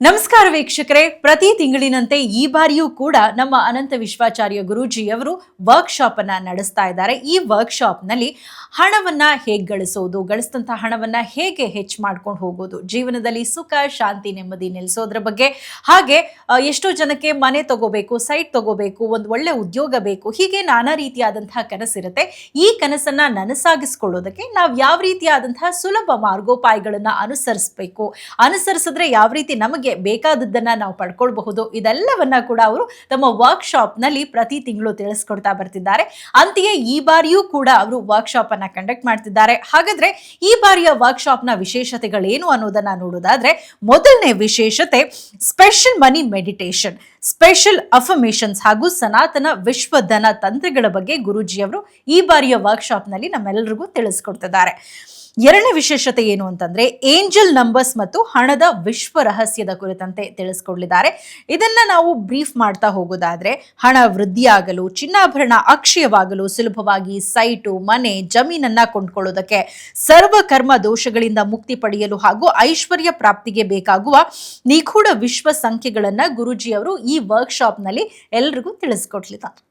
ನಮಸ್ಕಾರ ವೀಕ್ಷಕರೇ, ಪ್ರತಿ ತಿಂಗಳಿನಂತೆ ಈ ಬಾರಿಯೂ ಕೂಡ ನಮ್ಮ ಅನಂತ ವಿಶ್ವಾಚಾರ್ಯ ಗುರೂಜಿಯವರು ವರ್ಕ್ಶಾಪ್ ಅನ್ನ ನಡೆಸ್ತಾ ಇದ್ದಾರೆ. ಈ ವರ್ಕ್ಶಾಪ್ ನಲ್ಲಿ ಹಣವನ್ನ ಹೇಗೆ ಗಳಿಸೋದು, ಗಳಿಸಿದಂತಹ ಹಣವನ್ನ ಹೇಗೆ ಹೆಚ್ಚು ಮಾಡ್ಕೊಂಡು ಹೋಗೋದು, ಜೀವನದಲ್ಲಿ ಸುಖ ಶಾಂತಿ ನೆಮ್ಮದಿ ನೆಲೆಸೋದ್ರ ಬಗ್ಗೆ, ಹಾಗೆ ಎಷ್ಟೋ ಜನಕ್ಕೆ ಮನೆ ತಗೋಬೇಕು, ಸೈಟ್ ತಗೋಬೇಕು, ಒಂದು ಒಳ್ಳೆ ಉದ್ಯೋಗ ಬೇಕು, ಹೀಗೆ ನಾನಾ ರೀತಿಯಾದಂತಹ ಕನಸಿರುತ್ತೆ. ಈ ಕನಸನ್ನ ನನಸಾಗಿಸ್ಕೊಳ್ಳೋದಕ್ಕೆ ನಾವು ಯಾವ ರೀತಿಯಾದಂತಹ ಸುಲಭ ಮಾರ್ಗೋಪಾಯಗಳನ್ನ ಅನುಸರಿಸಿದ್ರೆ ಯಾವ ರೀತಿ ನಮಗೆ ಬೇಕಾದದ್ದನ್ನ ನಾವು ಪಡ್ಕೊಳ್ಬಹುದು, ಇದೆಲ್ಲವನ್ನ ಕೂಡ ಅವರು ತಮ್ಮ ವರ್ಕ್ಶಾಪ್ ನಲ್ಲಿ ಪ್ರತಿ ತಿಂಗಳು ತಿಳಿಸ್ಕೊಡ್ತಾ ಬರ್ತಿದ್ದಾರೆ. ಅಂತೆಯೇ ಈ ಬಾರಿಯೂ ಕೂಡ ಅವರು ವರ್ಕ್ಶಾಪ್ ಅನ್ನ ಕಂಡಕ್ಟ್ ಮಾಡ್ತಿದ್ದಾರೆ. ಹಾಗಾದ್ರೆ ಈ ಬಾರಿಯ ವರ್ಕ್ಶಾಪ್ ನ ವಿಶೇಷತೆಗಳೇನು ಅನ್ನೋದನ್ನ ನೋಡೋದಾದ್ರೆ, ಮೊದಲನೇ ವಿಶೇಷತೆ ಸ್ಪೆಷಲ್ ಮನಿ ಮೆಡಿಟೇಷನ್, ಸ್ಪೆಷಲ್ ಅಫರ್ಮೇಷನ್ಸ್ ಹಾಗೂ ಸನಾತನ ವಿಶ್ವಧನ ತಂತ್ರಗಳ ಬಗ್ಗೆ ಗುರೂಜಿಯವರು ಈ ಬಾರಿಯ ವರ್ಕ್ಶಾಪ್ ನಲ್ಲಿ ನಮ್ಮೆಲ್ಲರಿಗೂ ತಿಳಿಸ್ಕೊಡ್ತಿದ್ದಾರೆ. ಎರಡನೇ ವಿಶೇಷತೆ ಏನು ಅಂತಂದ್ರೆ, ಏಂಜಲ್ ನಂಬರ್ಸ್ ಮತ್ತು ಹಣದ ವಿಶ್ವ ರಹಸ್ಯದ ಕುರಿತಂತೆ ತಿಳಿಸ್ಕೊಡ್ಲಿದ್ದಾರೆ. ಇದನ್ನ ನಾವು ಬ್ರೀಫ್ ಮಾಡ್ತಾ ಹೋಗೋದಾದ್ರೆ, ಹಣ ವೃದ್ಧಿಯಾಗಲು, ಚಿನ್ನಾಭರಣ ಅಕ್ಷಯವಾಗಲು, ಸುಲಭವಾಗಿ ಸೈಟು, ಮನೆ, ಜಮೀನನ್ನ ಕೊಂಡ್ಕೊಳ್ಳೋದಕ್ಕೆ, ಸರ್ವಕರ್ಮ ದೋಷಗಳಿಂದ ಮುಕ್ತಿ ಪಡೆಯಲು ಹಾಗೂ ಐಶ್ವರ್ಯ ಪ್ರಾಪ್ತಿಗೆ ಬೇಕಾಗುವ ನಿಗೂಢ ವಿಶ್ವ ಸಂಖ್ಯೆಗಳನ್ನ ಗುರೂಜಿಯವರು ಈ ವರ್ಕ್ಶಾಪ್ ನಲ್ಲಿ ಎಲ್ರಿಗೂ ತಿಳಿಸ್ಕೊಡ್ಲಿದ್ದಾರೆ.